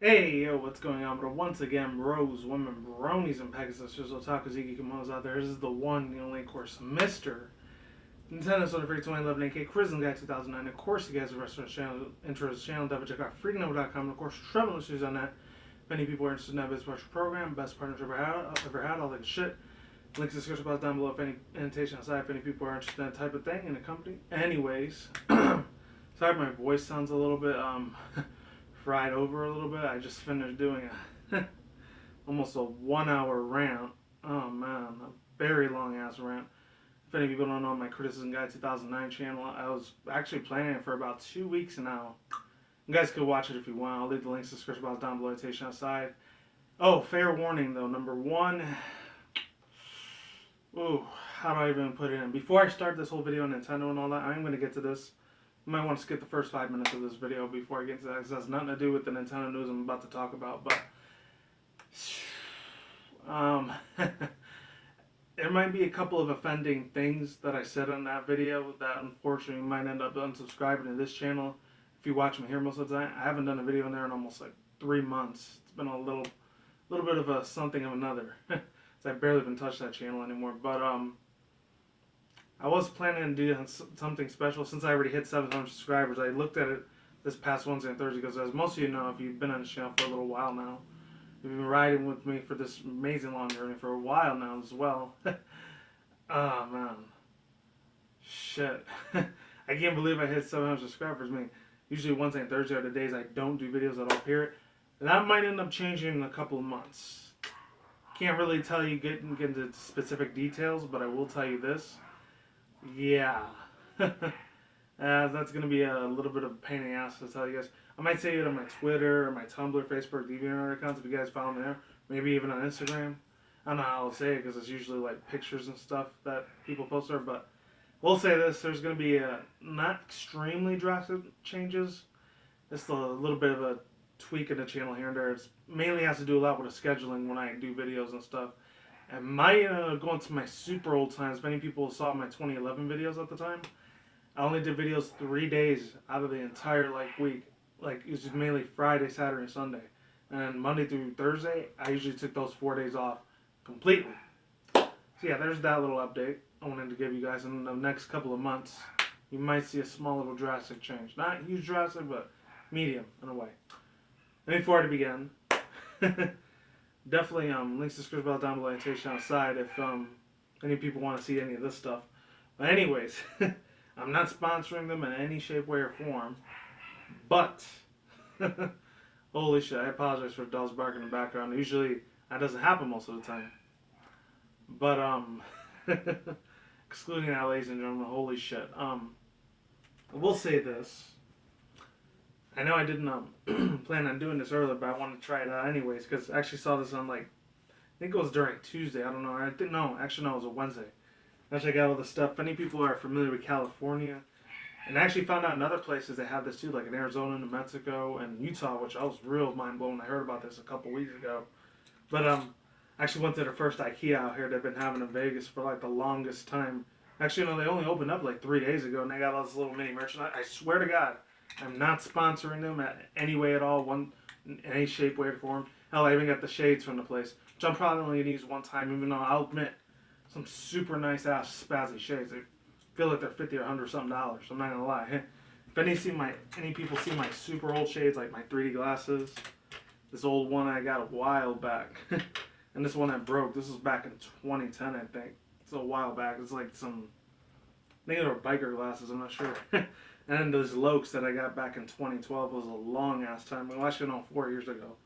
Hey, yo, what's going on? But once again, bros, women, bronies, and pegasisters, otaku, ziki, kimonos out there. This is the one, the only, of course, Mr. Nintendo Soda Free 2011, aka Crimson Guy 2009. Of course, you guys are restaurant channel, intro to his channel, double check out freedomnote.com. And of course, travel issues on that. If any people are interested in that business partnership program, best partnership ever had, all that good shit. Links in the description box down below if any annotation aside, if any people are interested in that type of thing in a company. Anyways, sorry my voice sounds a little bit fried over a little bit. I just finished doing a almost a 1 hour rant. Oh man, a very long ass rant. If any people don't know, my Criticism Guy 2009 channel, I was actually planning it for about 2 weeks now. You guys could watch it if you want. I'll leave the links in the description box down below, annotation aside. Oh, fair warning though. Number one, ooh, how do I even put it in? Before I start this whole video on Nintendo and all that, I'm going to get to this. You might want to skip the first 5 minutes of this video before I get to that, because it has nothing to do with the Nintendo news I'm about to talk about. But there might be a couple of offending things that I said on that video that unfortunately might end up unsubscribing to this channel. If you watch me here most of the time, I haven't done a video in there in almost like 3 months. It's been a little bit of a something of another. I barely even touched that channel anymore. But I was planning on doing something special since I already hit 700 subscribers. I looked at it this past Wednesday and Thursday because, as most of you know, if you've been on the channel for a little while now, you've been riding with me for this amazing long journey for a while now as well. Oh man, shit! I can't believe I hit 700 subscribers. I mean, usually Wednesday and Thursday are the days I don't do videos at all. Period. And that might end up changing in a couple of months. Can't really tell you get into specific details, but I will tell you this. Yeah. That's going to be a little bit of a pain in the ass to tell you guys. I might say it on my Twitter or my Tumblr, Facebook, DeviantArt accounts if you guys follow me there. Maybe even on Instagram. I don't know how I'll say it because it's usually like pictures and stuff that people post there. But we'll say this. There's going to be not extremely drastic changes. Just a little bit of a tweak in the channel here and there. It mainly has to do a lot with the scheduling when I do videos and stuff. And my going to my super old times. If any people saw my 2011 videos at the time, I only did videos 3 days out of the entire week. Like it was mainly Friday, Saturday, and Sunday. And Monday through Thursday, I usually took those 4 days off completely. So yeah, there's that little update I wanted to give you guys. In the next couple of months, you might see a small little drastic change. Not huge drastic, but medium in a way. And before I begin, definitely links to the description box down below, annotation outside if any people want to see any of this stuff. But anyways, I'm not sponsoring them in any shape, way, or form. But holy shit, I apologize for dogs barking in the background. Usually that doesn't happen most of the time. But excluding that, ladies and gentlemen, holy shit. I will say this. I know I didn't plan on doing this earlier, but I wanted to try it out anyways because I actually saw this on I think it was during Tuesday. I don't know. I think no, actually no, it was a Wednesday. I checked out all the stuff. If any people are familiar with California, and I actually found out in other places they have this too, like in Arizona, New Mexico, and Utah, which I was real mind blown when I heard about this a couple weeks ago. But I actually went to the first IKEA out here they've been having in Vegas for the longest time. Actually, no, they only opened up 3 days ago, and they got all this little mini merchandise. I swear to God. I'm not sponsoring them in any way at all, in any shape, way, or form. Hell, I even got the shades from the place, which I'm probably only going to use one time, even though I'll admit, some super nice ass spazzy shades. I feel like they're $50 or $100 something. I'm not going to lie. If any people see my super old shades, like my 3D glasses, this old one I got a while back, and this one that broke, this was back in 2010, I think. It's a while back. It's like some, I think they were biker glasses, I'm not sure. And then those Lokes that I got back in 2012 was a long ass time. Well, actually, no, 4 years ago.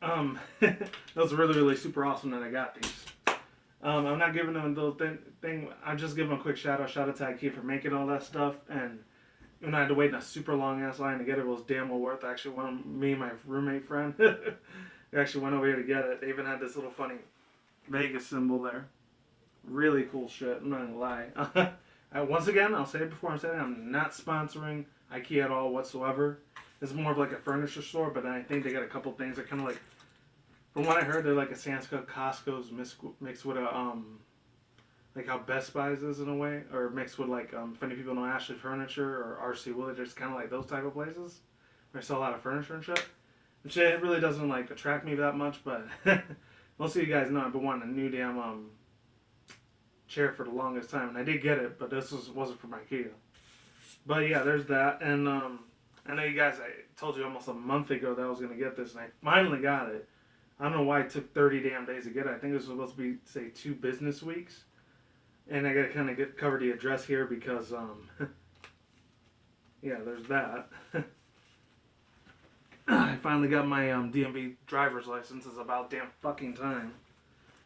That was really, really super awesome that I got these. I'm not giving them a little thing. I'm just giving them a quick shout out. Shout out to IKEA for making all that stuff. And even I had to wait in a super long ass line to get it. It was damn well worth it. Actually, me and my roommate friend, we actually went over here to get it. They even had this little funny Vegas symbol there. Really cool shit. I'm not gonna lie. Once again, I'll say it before I'm saying it, I'm not sponsoring IKEA at all whatsoever. It's more of a furniture store, but I think they got a couple things that kind of from what I heard, they're like a Sam's Costco's mixed with a, how Best Buy's is in a way, or mixed with if any people know Ashley Furniture or RC Willage, it's kind of like those type of places. Where I sell a lot of furniture and shit. which it really doesn't like attract me that much. But most of you guys know I've been wanting a new damn chair for the longest time, and I did get it, but wasn't from IKEA. But yeah, there's that, and I know you guys. I told you almost a month ago that I was gonna get this, and I finally got it. I don't know why it took 30 damn days to get it. I think it was supposed to be, say, 2 business weeks. And I gotta kind of cover the address here because, yeah, there's that. I finally got my DMV driver's license. It's about damn fucking time.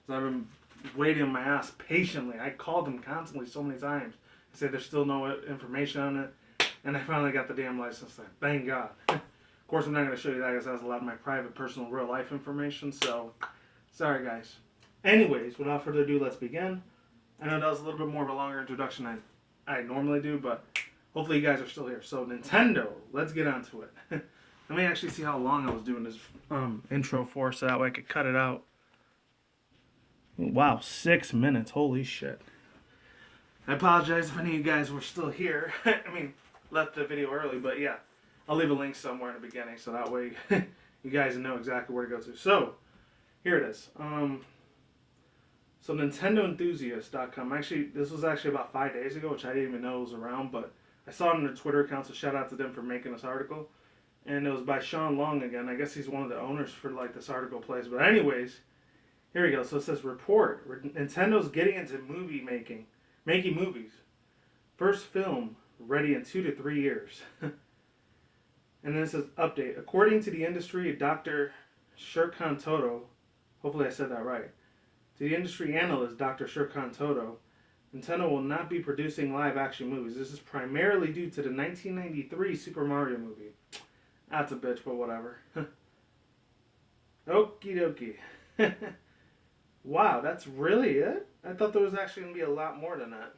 So I've been waiting my ass patiently. I called them constantly so many times. They said there's still no information on it. And I finally got the damn license thing. Thank God. Of course, I'm not going to show you that because that has a lot of my private, personal, real life information. So, sorry, guys. Anyways, without further ado, let's begin. I know that was a little bit more of a longer introduction than I normally do, but hopefully you guys are still here. So, Nintendo, let's get onto it. Let me actually see how long I was doing this intro for, so that way I could cut it out. Wow, 6 minutes. Holy shit. I apologize if any of you guys were still here. I mean, left the video early, but yeah. I'll leave a link somewhere in the beginning, so that way you guys know exactly where to go to. So, here it is. So NintendoEnthusiast.com. Actually, this was actually about 5 days ago, which I didn't even know was around, but I saw it on their Twitter account, so shout out to them for making this article. And it was by Sean Long again. I guess he's one of the owners for like this article plays. But anyways, here we go. So it says, report. Nintendo's getting into making movies. First film ready in 2 to 3 years. And then it says, update. According to the industry, Dr. Shurkan Toto, hopefully I said that right, to the industry analyst, Dr. Shurkan Toto, Nintendo will not be producing live-action movies. This is primarily due to the 1993 Super Mario movie. That's a bitch, but whatever. Okie dokie. Wow, that's really it? I thought there was actually going to be a lot more than that.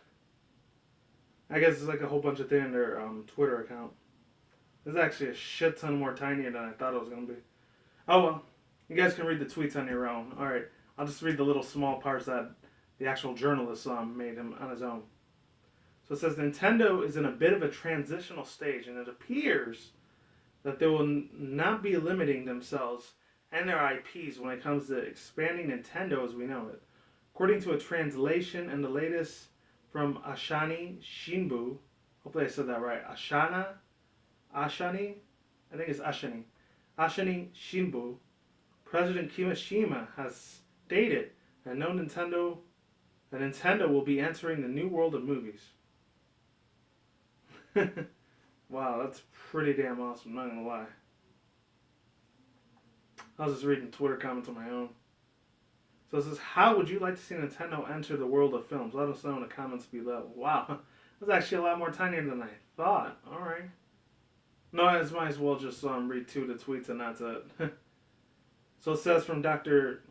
I guess it's like a whole bunch of things in their Twitter account. It's actually a shit ton more tinier than I thought it was going to be. Oh well, you guys can read the tweets on your own. Alright, I'll just read the little small parts that the actual journalist made him on his own. So it says, Nintendo is in a bit of a transitional stage, and it appears that they will not be limiting themselves and their IPs when it comes to expanding Nintendo as we know it. According to a translation and the latest from Ashani Shinbu, hopefully I said that right, Ashani, I think it's Ashani Shinbu, President Kimishima has stated that Nintendo will be entering the new world of movies. Wow, that's pretty damn awesome, not gonna lie. I was just reading Twitter comments on my own. So it says, how would you like to see Nintendo enter the world of films? Let us know in the comments below. Wow, that's actually a lot more tinier than I thought. Alright. No, I might as well just read 2 of the tweets and that's it. So it says from Dr.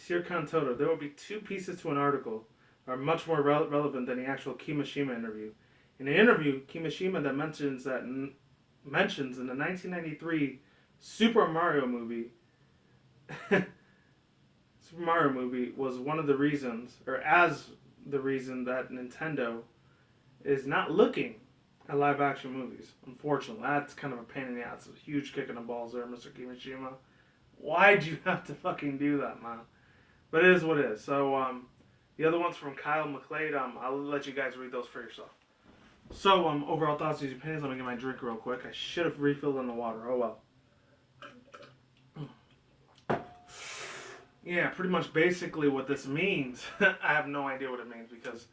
Shurkan Toto, there will be 2 pieces to an article that are much more relevant than the actual Kimishima interview. In the interview, Kimishima that mentions in the 1993 Super Mario movie was one of the reasons, or as the reason that Nintendo is not looking at live action movies. Unfortunately, that's kind of a pain in the ass. It's a huge kick in the balls there, Mr. Kimishima. Why'd you have to fucking do that, man? But it is what it is. So, the other one's from Kyle McLeod. I'll let you guys read those for yourself. So, overall thoughts, views, opinions. Let me get my drink real quick. I should have refilled on the water. Oh well. Yeah, pretty much basically what this means. I have no idea what it means because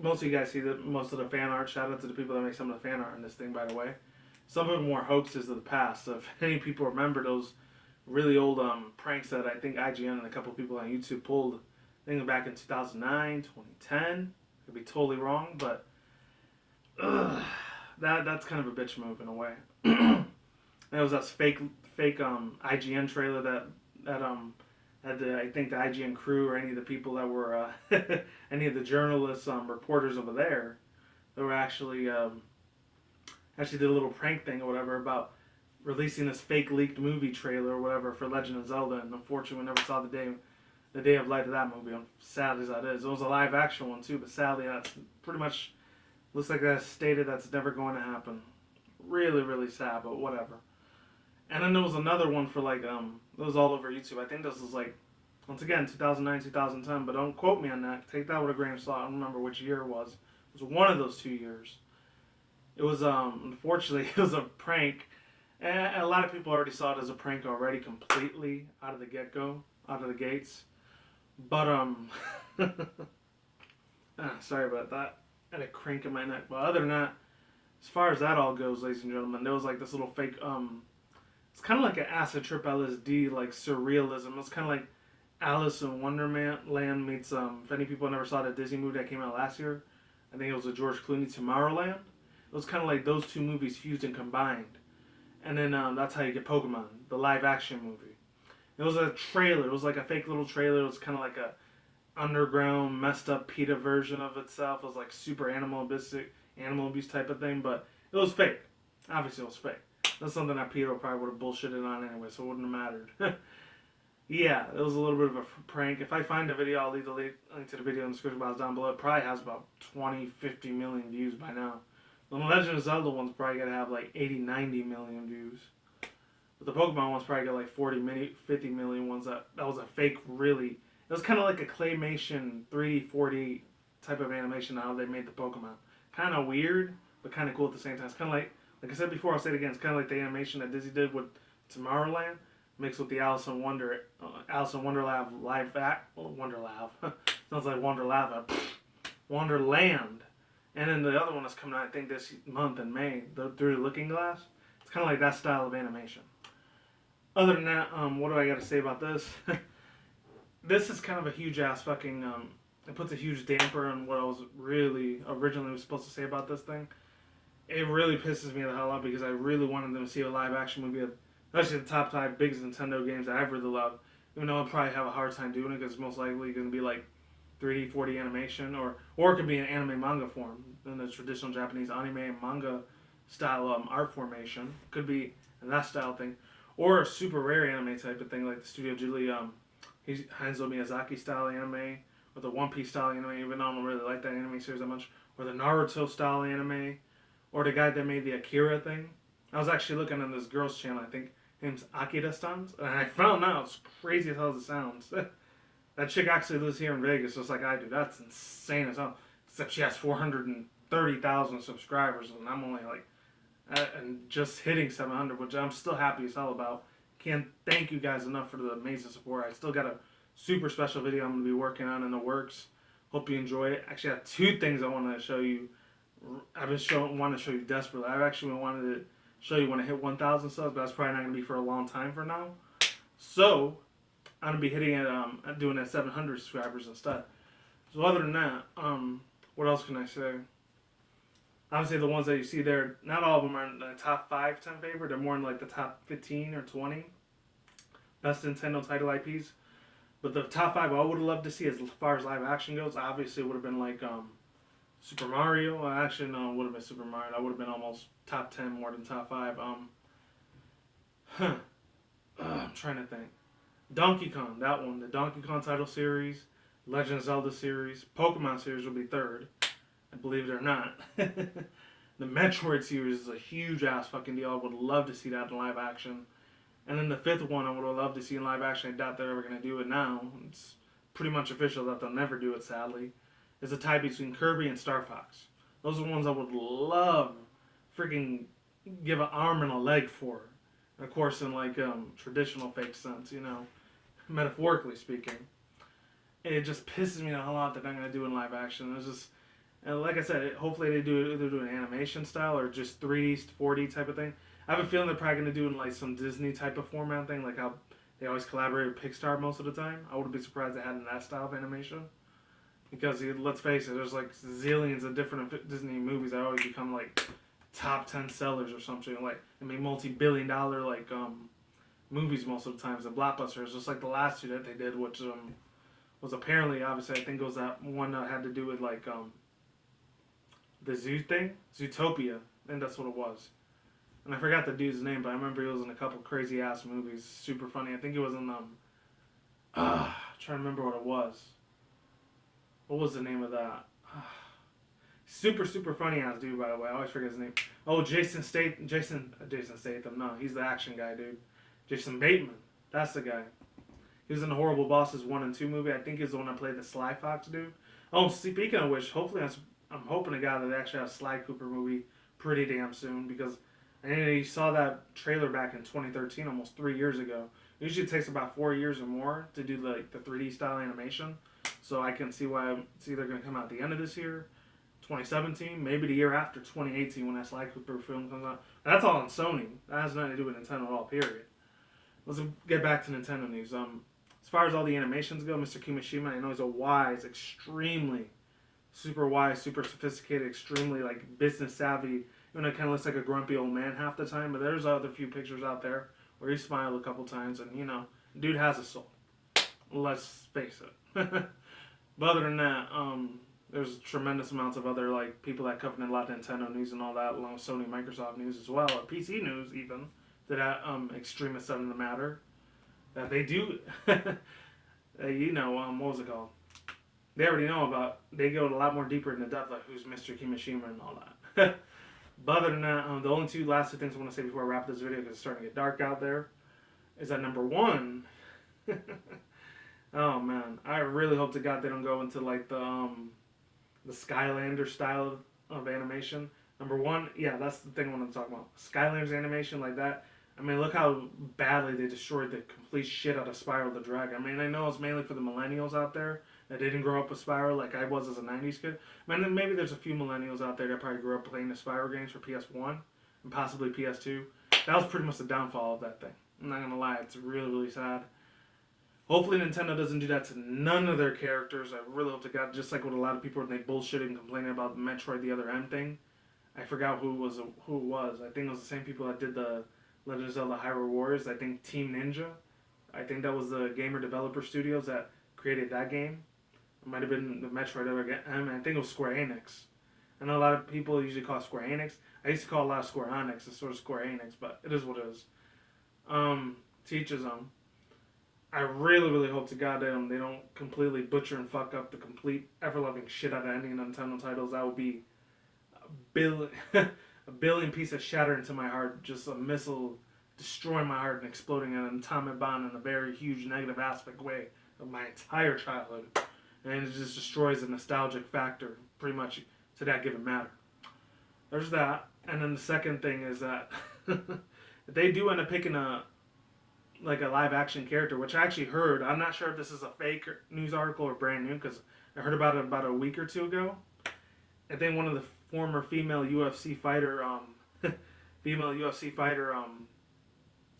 most of you guys see most of the fan art. Shout out to the people that make some of the fan art in this thing, by the way. Some of them were hoaxes of the past. So if any people remember those really old pranks that I think IGN and a couple people on YouTube pulled, I think back in 2009, 2010. Could be totally wrong, but that's kind of a bitch move in a way. And it was that fake IGN trailer that had I think the IGN crew or any of the people that were any of the journalists, reporters over there, that were actually did a little prank thing or whatever about releasing this fake leaked movie trailer or whatever for Legend of Zelda, and unfortunately we never saw the day of light of that movie. Sad as that is, it was a live action one too, but sadly that's pretty much looks like that's stated that's never going to happen. Really, really sad, but whatever. And then there was another one for like it was all over YouTube. I think this was like once again 2009, 2010, but don't quote me on that. Take that with a grain of salt. I don't remember which year it was. It was one of those 2 years. It was unfortunately it was a prank. And a lot of people already saw it as a prank already completely out of the get go, out of the gates. But sorry about that. I had a crank in my neck. But other than that, as far as that all goes, ladies and gentlemen, there was like this little fake it's kind of like an acid trip LSD like surrealism. It's kind of like Alice in Wonderland meets if any people never saw the Disney movie that came out last year, I think it was a George Clooney Tomorrowland. It was kind of like those two movies fused and combined, and then that's how you get Pokemon, the live action movie. It was a trailer. It was like a fake little trailer. It was kind of like a underground, messed up PETA version of itself. It was like super animal abuse type of thing, but it was fake. Obviously, it was fake. That's something that PETA probably would have bullshitted on anyway, so it wouldn't have mattered. Yeah, it was a little bit of a prank. If I find a video, I'll leave the link to the video in the description box down below. It probably has about 20, 50 million views by now. The Legend of Zelda one's probably going to have like 80, 90 million views. But the Pokemon one's probably got like 40, 50 million ones. That was a fake, really. It was kind of like a claymation 3D, 4D type of animation how they made the Pokemon. Kind of weird, but kind of cool at the same time. It's kind of like I said before, I'll say it again, it's kind of like the animation that Disney did with Tomorrowland, mixed with the Alice in Wonderland live act. Wonderland. Sounds like Wonderlava. Wonderland. And then the other one that's coming out, I think this month in May, Through the Looking Glass. It's kind of like that style of animation. Other than that, what do I got to say about this? This is kind of a huge ass fucking. It puts a huge damper on what I was really originally was supposed to say about this thing. It really pisses me the hell off because I really wanted them to see a live action movie of, especially the top 5 biggest Nintendo games that I've really loved. Even though I'll probably have a hard time doing it because it's most likely going to be like 3D, 4D animation, or it could be in anime manga form in the traditional Japanese anime and manga style art formation. Could be in that style thing, or a super rare anime type of thing like the Studio Ghibli Hanzo Miyazaki style anime, or the One Piece style anime. Even though I don't really like that anime series that much, or the Naruto style anime, or the guy that made the Akira thing. I was actually looking on this girl's channel. I think her name's Akira Stans, and I found out it's crazy as hell as it sounds. That chick actually lives here in Vegas, just like I do. That's insane as hell. Except she has 430,000 subscribers, and I'm only like, and just hitting 700, which I'm still happy as hell about. Can't thank you guys enough for the amazing support. I still got a super special video I'm going to be working on in the works. Hope you enjoy it. Actually, I have 2 things I want to show you. I've been wanting to show you desperately. I've actually wanted to show you when I hit 1,000 subs, but that's probably not going to be for a long time for now. So, I'm going to be hitting it, doing at 700 subscribers instead. So other than that, what else can I say? Obviously the ones that you see there, not all of them are in the top 5, 10 favorite. They're more in like the top 15 or 20 best Nintendo title IPs. But the top 5 I would have loved to see as far as live action goes, obviously would have been like Super Mario. Well, actually, no, it would have been Super Mario. That would have been almost top 10 more than top 5. I'm trying to think. Donkey Kong, that one. The Donkey Kong title series, Legend of Zelda series, Pokemon series will be 3rd. And believe it or not. The Metroid series is a huge ass fucking deal. I would love to see that in live action. And then the 5th one I would have loved to see in live action. I doubt they're ever going to do it now. It's pretty much official that they'll never do it, sadly. Is a tie between Kirby and Star Fox. Those are the ones I would love freaking give an arm and a leg for. And of course in like traditional fake sense, you know, metaphorically speaking. And it just pisses me the hell off that I'm going to do in live action. It's just, and like I said, hopefully they either do an animation style or just 3D, 4D type of thing. I have a feeling they're probably going to do in like some Disney type of format thing, like how they always collaborate with Pixar most of the time. I wouldn't be surprised they had in that style of animation. Because let's face it, there's like zillions of different Disney movies that always become like top 10 sellers or something. Like they make multi-billion-dollar like movies most of the times. The blockbusters, just like the last 2 that they did, which was apparently, obviously, I think it was that one that had to do with like the zoo thing, Zootopia. I think that's what it was. And I forgot the dude's name, but I remember he was in a couple crazy ass movies, super funny. I think it was in trying to remember what it was. What was the name of that? Super, super funny ass dude, by the way. I always forget his name. Oh, Jason Statham. No, he's the action guy, dude. Jason Bateman. That's the guy. He was in the Horrible Bosses 1 and 2 movie. I think he's the one that played the Sly Fox dude. Oh, speaking of which, hopefully I'm hoping to God that they actually have a Sly Cooper movie pretty damn soon, because I know you saw that trailer back in 2013, almost 3 years ago. It usually takes about 4 years or more to do like the 3D style animation. So I can see why it's either going to come out at the end of this year, 2017, maybe the year after, 2018, when that Sly Cooper film comes out. That's all on Sony. That has nothing to do with Nintendo at all, period. Let's get back to Nintendo news. As far as all the animations go, Mr. Kimishima, I know he's a wise, extremely, super wise, super sophisticated, extremely like business savvy. Even though it kind of looks like a grumpy old man half the time, but there's other few pictures out there where he smiled a couple times, and dude has a soul. Let's face it. But other than that, there's tremendous amounts of other like people that cover a lot of Nintendo news and all that, along with Sony, Microsoft news as well, or PC news even. That extremists in the matter that they do. What was it called? They already know about. They go a lot more deeper into depth, like who's Mr. Kimishima and all that. But other than that, the only last two things I want to say before I wrap this video, because it's starting to get dark out there, is that number one. Oh man, I really hope to God they don't go into like the Skylander style of animation. Number one, yeah, that's the thing I want to talk about. Skylanders animation like that. I mean, look how badly they destroyed the complete shit out of Spyro the Dragon. I mean, I know it's mainly for the millennials out there that didn't grow up with Spyro like I was as a 90s kid. I mean, maybe there's a few millennials out there that probably grew up playing the Spyro games for PS1 and possibly PS2. That was pretty much the downfall of that thing. I'm not going to lie, it's really, really sad. Hopefully Nintendo doesn't do that to none of their characters. I really hope to God, just like with a lot of people when they bullshitted and complaining about the Metroid The Other M thing. I forgot who it was. I think it was the same people that did the Legend of Zelda Hyrule Warriors. I think Team Ninja. I think that was the gamer developer studios that created that game. It might have been the Metroid Other M. I think it was Square Enix. I know a lot of people usually call it Square Enix. I used to call a lot of Square Enix. It's sort of Square Enix, but it is what it is. To each his own. I really, really hope to God they don't completely butcher and fuck up the complete ever-loving shit out of any Nintendo titles. That would be a billion piece of shatter into my heart. Just a missile destroying my heart and exploding an atomic bomb in a very huge negative aspect way of my entire childhood. And it just destroys the nostalgic factor pretty much to that given matter. There's that. And then the second thing is that if they do end up picking a live action character, which I actually heard. I'm not sure if this is a fake news article or brand new, because I heard about it about a week or two ago. I think one of the former female UFC fighter,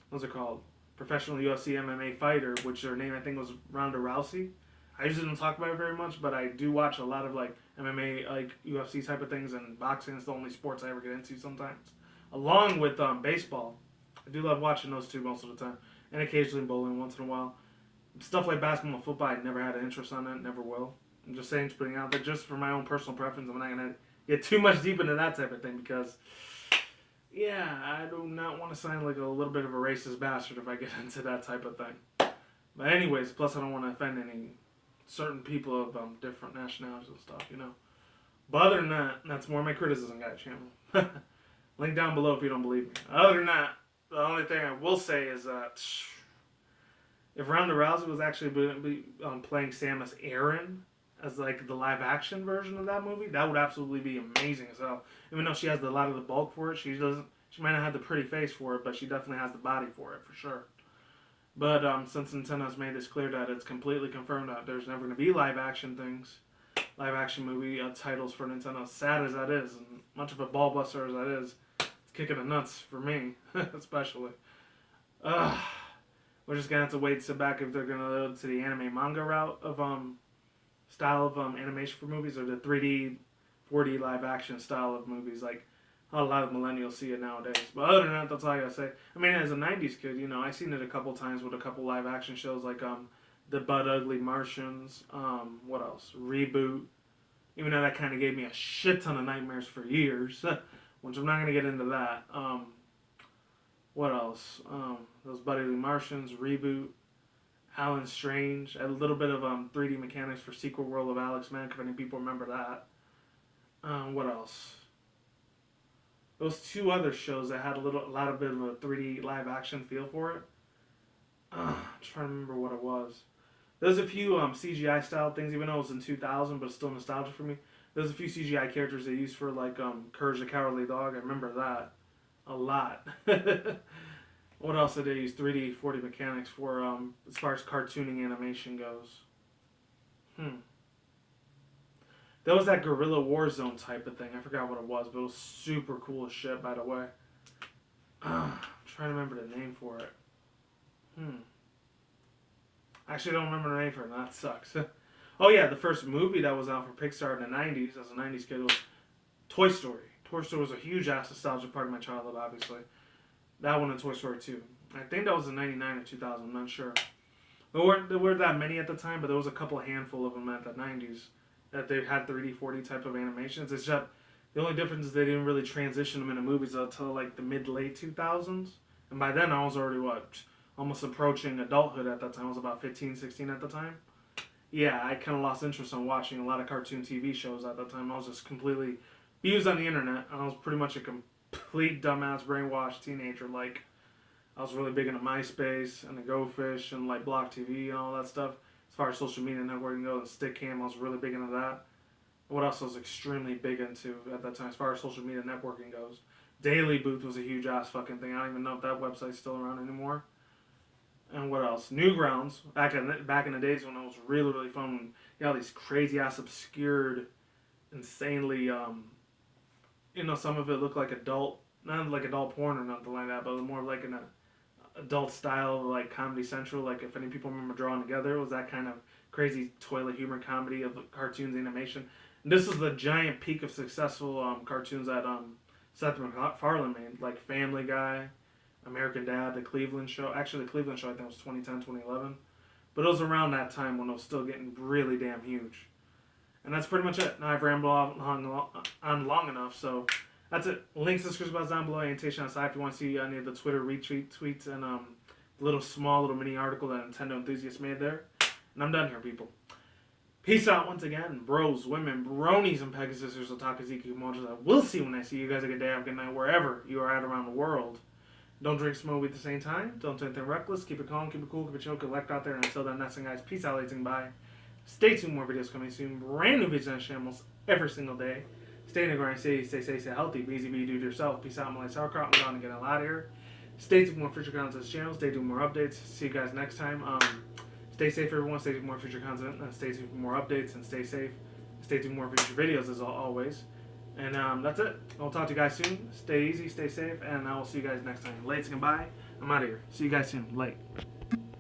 what's it called? Professional UFC MMA fighter, which her name I think was Ronda Rousey. I usually don't talk about it very much, but I do watch a lot of like MMA, like UFC type of things, and boxing is the only sports I ever get into sometimes. Along with baseball. I do love watching those two most of the time. And occasionally bowling once in a while. Stuff like basketball and football, I never had an interest on it, never will. I'm just saying, just putting it out there, just for my own personal preference. I'm not going to get too much deep into that type of thing because, yeah, I do not want to sound like a little bit of a racist bastard if I get into that type of thing. But anyways, plus I don't want to offend any certain people of different nationalities and stuff, But other than that, that's more my criticism guy channel. Link down below if you don't believe me. Other than that, the only thing I will say is that if Ronda Rousey was actually playing Samus Aran as like the live action version of that movie, that would absolutely be amazing as hell. Even though she has a lot of the bulk for it, she might not have the pretty face for it, but she definitely has the body for it for sure. But since Nintendo's made this clear that it's completely confirmed that there's never going to be live action movie titles for Nintendo, sad as that is, and much of a ball buster as that is, kicking the nuts for me, especially. We're just gonna have to wait and sit back if they're gonna go to the anime manga route of style of animation for movies, or the 3D, 4D live action style of movies, like how a lot of millennials see it nowadays. But other than that, that's all I gotta say. I mean, as a 90s kid, I seen it a couple times with a couple live action shows like the Bud Ugly Martians, what else? Reboot. Even though that kind of gave me a shit ton of nightmares for years. Which I'm not going to get into that. What else? Those Buddy Lee Martians, Reboot, Alan Strange, a little bit of 3D mechanics for Secret World of Alex Mack, if any people remember that. What else? Those two other shows that had a lot of bit of a 3D live action feel for it. I'm trying to remember what it was. There's a few CGI style things, even though it was in 2000, but it's still nostalgic for me. There's a few CGI characters they used for like Courage the Cowardly Dog. I remember that a lot. What else did they use 3D 4D mechanics for as far as cartooning animation goes? There was that Guerrilla Warzone type of thing. I forgot what it was, but it was super cool as shit, by the way. I'm trying to remember the name for it. Actually, I don't remember the name for it, and that sucks. Oh, yeah, the first movie that was out for Pixar in the 90s, as a 90s kid, was Toy Story. Toy Story was a huge ass nostalgia part of my childhood, obviously. That one and Toy Story 2. I think that was in 99 or 2000, I'm not sure. There weren't that many at the time, but there was a couple handful of them at the 90s that they had 3D, 4D type of animations. It's just the only difference is they didn't really transition them into movies until like the mid-late 2000s. And by then I was already, almost approaching adulthood at that time. I was about 15, 16 at the time. Yeah, I kind of lost interest in watching a lot of cartoon TV shows at that time. I was just completely used on the internet. I was pretty much a complete dumbass, brainwashed teenager. Like, I was really big into MySpace and the Go Fish and like Block TV and all that stuff. As far as social media networking goes, and Stickcam, I was really big into that. What else I was extremely big into at that time, as far as social media networking goes? Daily Booth was a huge ass fucking thing. I don't even know if that website's still around anymore. And what else? Newgrounds. Back in the days when it was really, really fun. When you had all these crazy ass obscured, insanely, some of it looked like adult, not like adult porn or nothing like that, but more like an adult style, like Comedy Central. Like, if any people remember Drawing Together, it was that kind of crazy toilet humor comedy of cartoons animation. And this is the giant peak of successful cartoons that Seth MacFarlane made, like Family Guy, American Dad, The Cleveland Show. Actually, The Cleveland Show I think was 2010, 2011. But it was around that time when it was still getting really damn huge. And that's pretty much it. Now I've rambled on long enough, so that's it. Links to the description box down below. Annotation on the side if you want to see any of the Twitter retweet tweets and the small little mini article that Nintendo enthusiasts made there. And I'm done here, people. Peace out once again, bros, women, bronies, and pegasisters, otaku, ziki, monsters. I will see you when I see you guys. A good day, have a good night, wherever you are at around the world. Don't drink, smoke at the same time. Don't do anything reckless. Keep it calm, keep it cool, keep it chill, collect out there. And until then, that's it, guys. Peace out, ladies and bye. Stay tuned, more videos coming soon. Brand new videos on channels every single day. Stay in the grind, stay safe, stay healthy. Be easy, be do it yourself. Peace out, my life sauerkraut. I'm going to get a lot of here. Stay tuned for more future content on this channel. Stay tuned for more updates. See you guys next time. Stay safe, everyone. Stay tuned for more future content. Stay tuned for more updates and stay safe. Stay tuned for more future videos as always. And that's it. I'll talk to you guys soon. Stay easy, stay safe, and I will see you guys next time. Late and bye. I'm out of here. See you guys soon. Late.